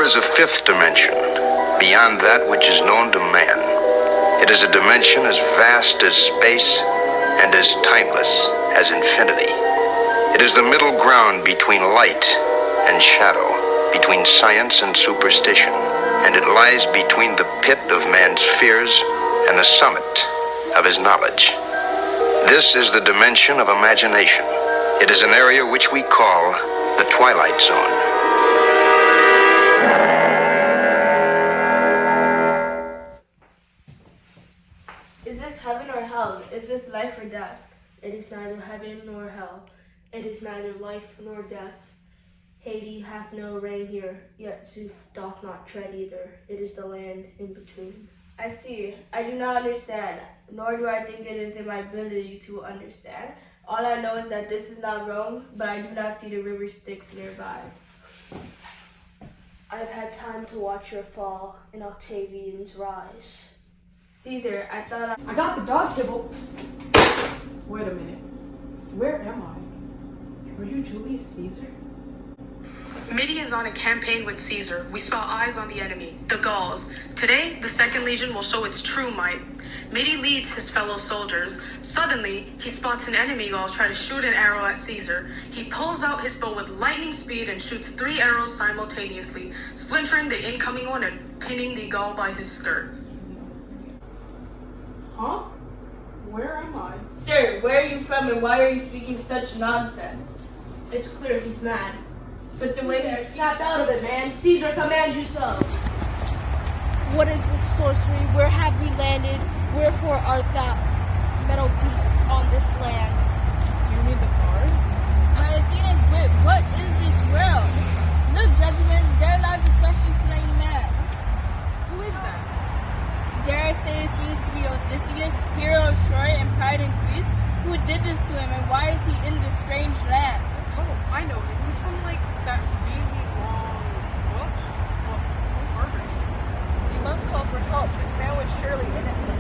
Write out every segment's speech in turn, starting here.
is a fifth dimension, beyond that which is known to man. It is a dimension as vast as space and as timeless as infinity. It is the middle ground between light and shadow, between science and superstition, and it lies between the pit of man's fears and the summit of his knowledge. This is the dimension of imagination. It is an area which we call the Twilight Zone. Is this heaven or hell? Is this life or death? It is neither heaven nor hell. It is neither life nor death. Hades hath no reign here, yet Zeus doth not tread either. It is the land in between. I see. I do not understand, nor do I think it is in my ability to understand. All I know is that this is not Rome, but I do not see the river Styx nearby. I have had time to watch your fall and Octavian's rise. Caesar, I thought I got the dog kibble. Wait a minute. Where am I? Are you Julius Caesar? Midi is on a campaign with Caesar. We spell eyes on the enemy, the Gauls. Today, the Second Legion will show its true might. Midi leads his fellow soldiers. Suddenly, he spots an enemy Gaul try to shoot an arrow at Caesar. He pulls out his bow with lightning speed and shoots 3 arrows simultaneously, splintering the incoming one and pinning the Gaul by his skirt. Huh? Where am I? Sir, where are you from and why are you speaking such nonsense? It's clear he's mad. But the way he snapped out of it, man. Caesar commands you so. What is this sorcery? Where have we landed? Wherefore art thou, metal beast, on this land? Do you need the cars? My Athena's wit, what is this world? Look, gentlemen, there lies a freshly slain man. Who is that? Dare I say it seems to be Odysseus, hero of Troy and pride in Greece? Who did this to him and why is he in this strange land? Oh, I know him. He's from that really long book. Well, who murdered him? We must call for help. This man was surely innocent.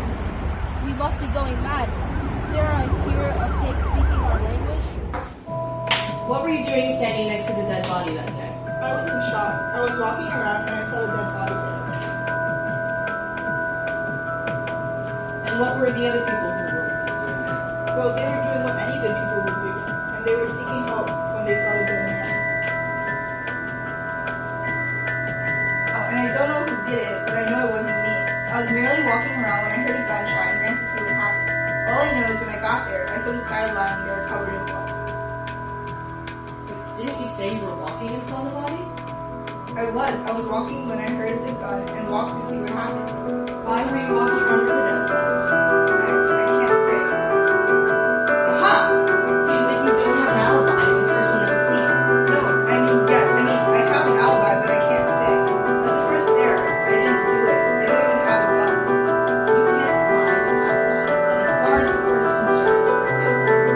We must be going mad. Dare I hear a pig speaking our language? What were you doing standing next to the dead body that day? I was in shock. I was walking around and I saw the dead body there. And what were the other people who were doing that? Well, they were doing what any good people would do, and they were seeking help when they saw the dead man. Oh, and I don't know who did it, but I know it wasn't me. I was merely walking around when I heard a gunshot and ran to see what happened. All I know is when I got there, I saw this guy lying there covered in blood. Didn't you say you were walking and saw the body? I was walking when I heard the gun and walked to see what happened. Why were you walking around her dead body? I can't say. Aha! So you think you don't have an alibi when the first one that see it? No, I mean, yes. I have an alibi, but I can't say. At the first there, I didn't do it. I don't even have a gun. You can't find an alibi. And as far as the court is concerned, you're guilty.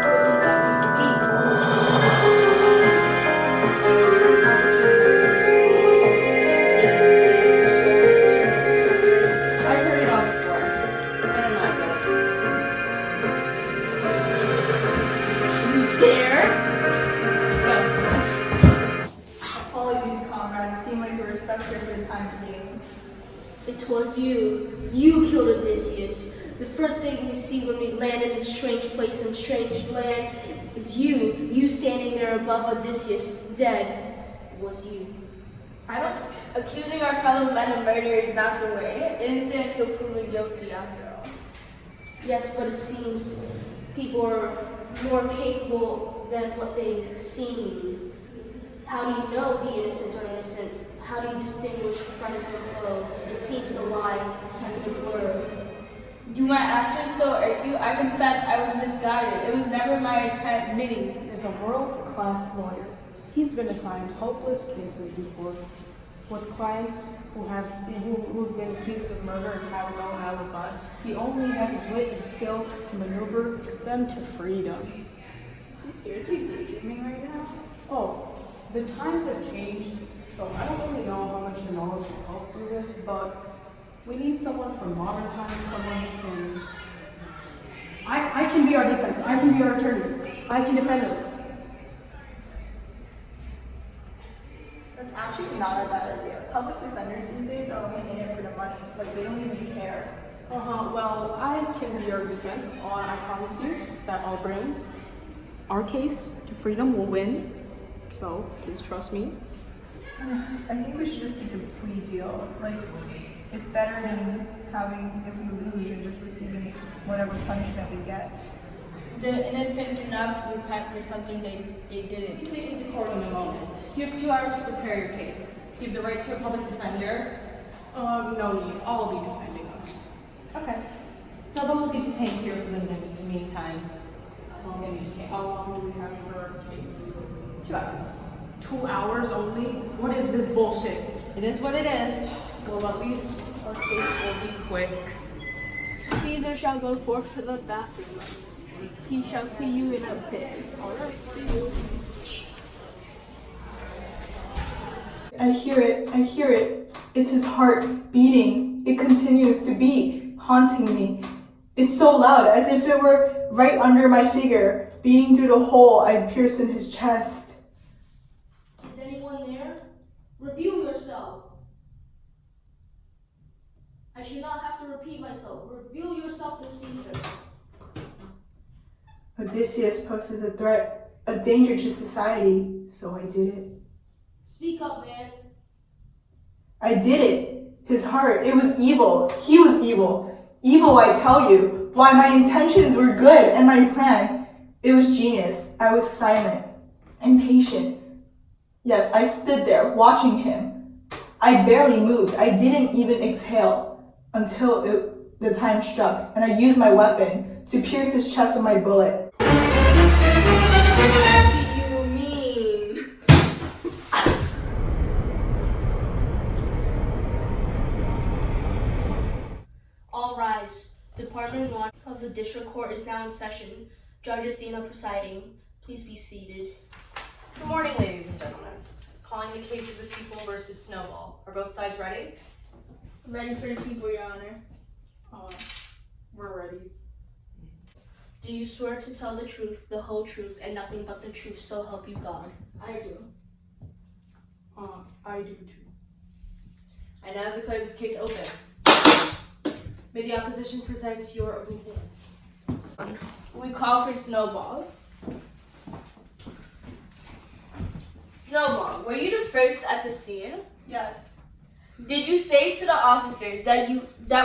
What does that mean for me? I've heard it all before. I don't like it. You dare? Apologies, comrade. It seemed like we were stuck here for the time being. It was you. You killed Odysseus. The first thing we see when we land in this strange place and strange land is you. You standing there above Odysseus, dead, was you. I don't. Accusing our fellow men of murder is not the way. Innocent until proven guilty after all. Yes, but it seems people are more capable than what they seem. How do you know the innocent or innocent? How do you distinguish friend from foe? It seems the lies tend to blur. Do my actions still irk you? I confess I was misguided. It was never my intent. Midi is a world-class lawyer. He's been assigned hopeless cases before, with clients who've been accused of murder and have no alibi. He only has his wit and skill to maneuver them to freedom. Is he seriously daydreaming right now? Oh, the times have changed, so I don't really know how much your knowledge will help through this, but we need someone from modern times, someone who can... I can be our defense. I can be our attorney. I can defend us. actually not a bad idea. Public defenders these days are only in it for the money. Like, they don't even care. Well, I can be your defense. I promise you that I'll bring our case to freedom. Will win. So please trust me. I think we should just take a plea deal. Like, it's better than having, if we lose, and just receiving whatever punishment we get. The innocent do not repent for something they didn't. You can take it to court in a moment. You have 2 hours to prepare your case. You have the right to a public defender. No need. I'll be defending us. Okay. Snowball will be detained here for the meantime. He's gonna be detained. How long do we have for our case? 2 hours. 2 hours only? What is this bullshit? It is what it is. Well, at least our case will be quick. Caesar shall go forth to the bathroom. He shall see you in a pit. Alright, see you. I hear it. It's his heart beating. It continues to beat, haunting me. It's so loud, as if it were right under my finger, beating through the hole I pierced in his chest. Is anyone there? Reveal yourself. I should not have to repeat myself. Reveal yourself to Caesar. Odysseus poses a threat, a danger to society, so I did it. Speak up, man. I did it. His heart, it was evil. He was evil. Evil, I tell you. Why, my intentions were good, and my plan, it was genius. I was silent and patient. Yes, I stood there watching him. I barely moved. I didn't even exhale until the time struck, and I used my weapon to pierce his chest with my bullet. What do you mean? All rise. Department 1 of the District Court is now in session. Judge Athena presiding. Please be seated. Good morning, ladies and gentlemen. Calling the case of the people versus Snowball. Are both sides ready? Ready for the people, Your Honor. We're ready. Do you swear to tell the truth, the whole truth, and nothing but the truth, so help you God? I do. I do too. I now declare this case open. May the opposition present your opening statements. We call for Snowball. Snowball, were you the first at the scene? Yes. Did you say to the officers that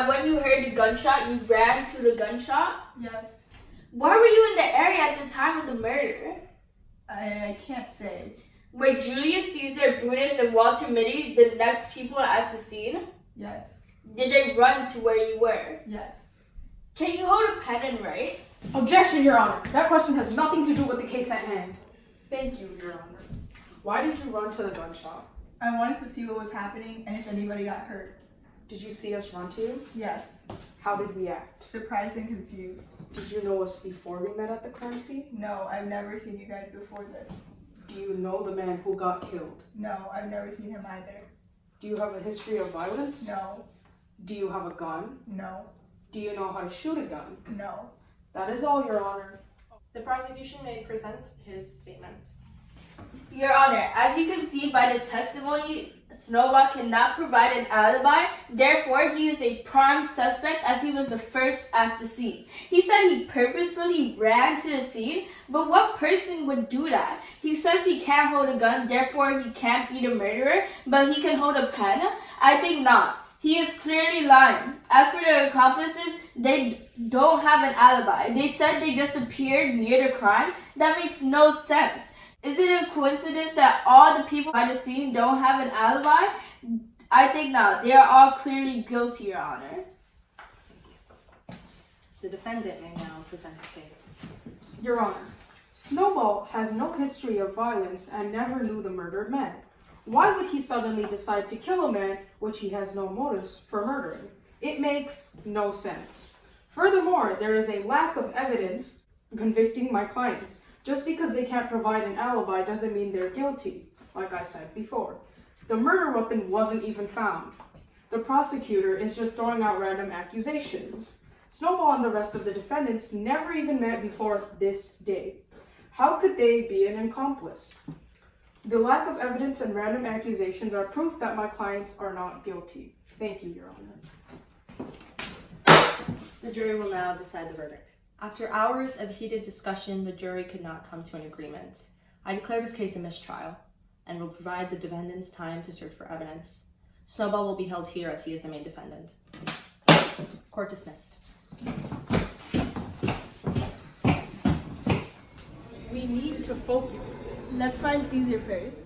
when you heard the gunshot, you ran to the gunshot? Yes. Why were you in the area at the time of the murder? I can't say. Were Julius Caesar, Brutus, and Walter Mitty the next people at the scene? Yes. Did they run to where you were? Yes. Can you hold a pen and write? Objection, Your Honor. That question has nothing to do with the case at hand. Thank you, Your Honor. Why did you run to the gun shop? I wanted to see what was happening and if anybody got hurt. Did you see us run to you? Yes. How did we act? Surprised and confused. Did you know us before we met at the crime scene? No, I've never seen you guys before this. Do you know the man who got killed? No, I've never seen him either. Do you have a history of violence? No. Do you have a gun? No. Do you know how to shoot a gun? No. That is all, Your Honor. The prosecution may present his statements. Your Honor, as you can see by the testimony, Snowball cannot provide an alibi. Therefore, he is a prime suspect as he was the first at the scene. He said he purposefully ran to the scene, but what person would do that? He says he can't hold a gun, therefore he can't be the murderer, but he can hold a pen? I think not. He is clearly lying. As for the accomplices, they don't have an alibi. They said they just appeared near the crime. That makes no sense. Is it a coincidence that all the people by the scene don't have an alibi? I think not. They are all clearly guilty, Your Honor. The defendant may now present his case. Your Honor, Snowball has no history of violence and never knew the murdered man. Why would he suddenly decide to kill a man which he has no motives for murdering? It makes no sense. Furthermore, there is a lack of evidence convicting my clients. Just because they can't provide an alibi doesn't mean they're guilty, like I said before. The murder weapon wasn't even found. The prosecutor is just throwing out random accusations. Snowball and the rest of the defendants never even met before this day. How could they be an accomplice? The lack of evidence and random accusations are proof that my clients are not guilty. Thank you, Your Honor. The jury will now decide the verdict. After hours of heated discussion, the jury could not come to an agreement. I declare this case a mistrial and will provide the defendants time to search for evidence. Snowball will be held here as he is the main defendant. Court dismissed. We need to focus. Let's find Caesar first.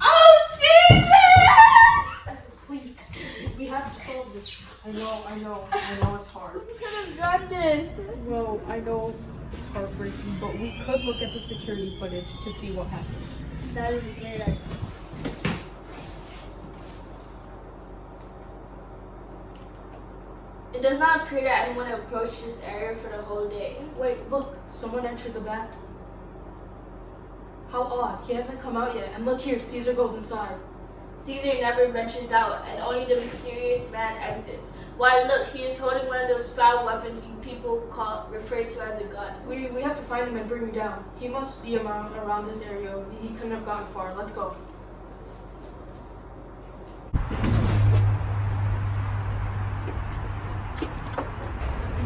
Oh, Caesar! Please, we have to solve this. I know it's hard. We could have done this. Well, I know it's heartbreaking, but we could look at the security footage to see what happened. That is a great idea. It does not appear that anyone approached this area for the whole day. Wait, look, someone entered the back. How odd, he hasn't come out yet. And look here, Caesar goes inside. Caesar never ventures out, and only the mysterious man exits. Why, look, he is holding one of those foul weapons you people refer to as a gun. We have to find him and bring him down. He must be around this area. He couldn't have gone far. Let's go.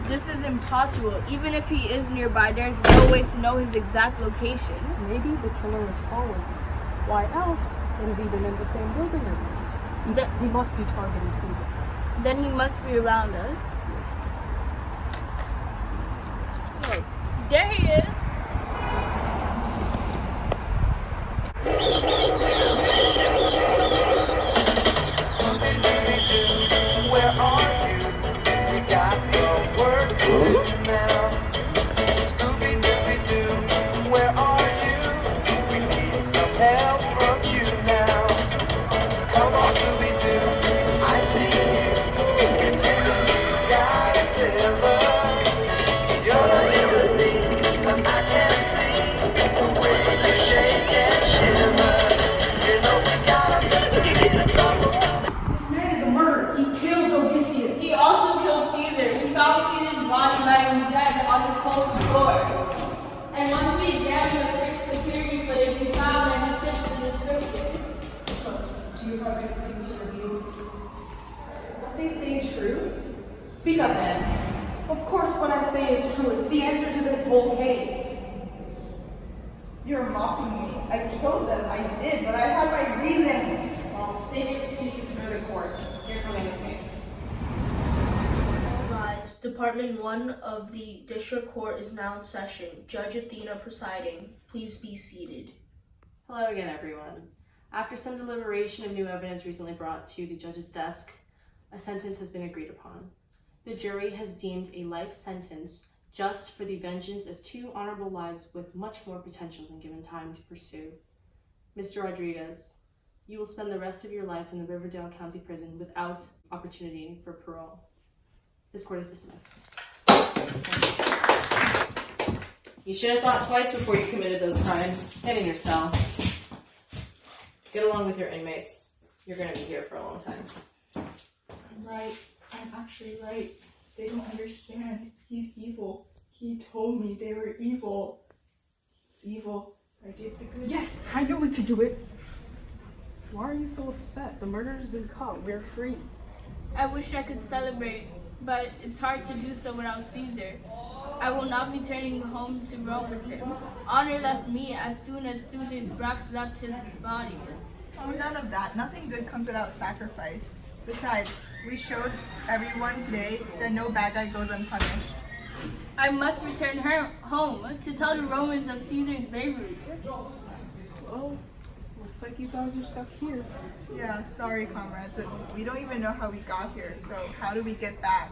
This is impossible. Even if he is nearby, there's no way to know his exact location. Maybe the killer is following us. Why else would have he been in the same building as us? He must be targeting Caesar. Then he must be around us. Look, there he is. Where are you? We got some work to do now. Scooby-Dooby-Doo, where are you? We need some help from you now. Come on, Scooby-Doo, I see you. You got silver. You're the liberty, 'cause I can see the way you shake and shimmer. You know we got a mystery that's also stupid. This man is a murderer. He killed Odysseus. He also killed Caesar. We found Caesar's body lying dead on the cold floor. And once we examined the fixed security footage, we found that he fits the description. So, do you have anything to review? Is what they say true? Speak up, man. Of course what I say is true. It's the answer to this whole case. You're mocking me. I killed them. I did, but I had my reasons. Save your excuses for the court. You're coming with me. All rise. Department 1 of the District Court is now in session. Judge Athena presiding. Please be seated. Hello again, everyone. After some deliberation of new evidence recently brought to the judge's desk, a sentence has been agreed upon. The jury has deemed a life sentence just for the vengeance of 2 honorable lives with much more potential than given time to pursue. Mr. Rodriguez, you will spend the rest of your life in the Riverdale County Prison without opportunity for parole. This court is dismissed. You should have thought twice before you committed those crimes. Get in your cell. Get along with your inmates. You're going to be here for a long time. I'm right. I'm actually right. They don't understand. He's evil. He told me they were evil. He's evil. I did the good. Yes, I knew we could do it. Why are you so upset? The murderer's been caught. We're free. I wish I could celebrate, but it's hard to do so without Caesar. I will not be turning home to Rome with him. Honor left me as soon as Caesar's breath left his body. Oh, none of that. Nothing good comes without sacrifice. Besides, we showed everyone today that no bad guy goes unpunished. I must return home to tell the Romans of Caesar's bravery. Well, looks like you guys are stuck here. Yeah, sorry, comrades, but we don't even know how we got here, so how do we get back?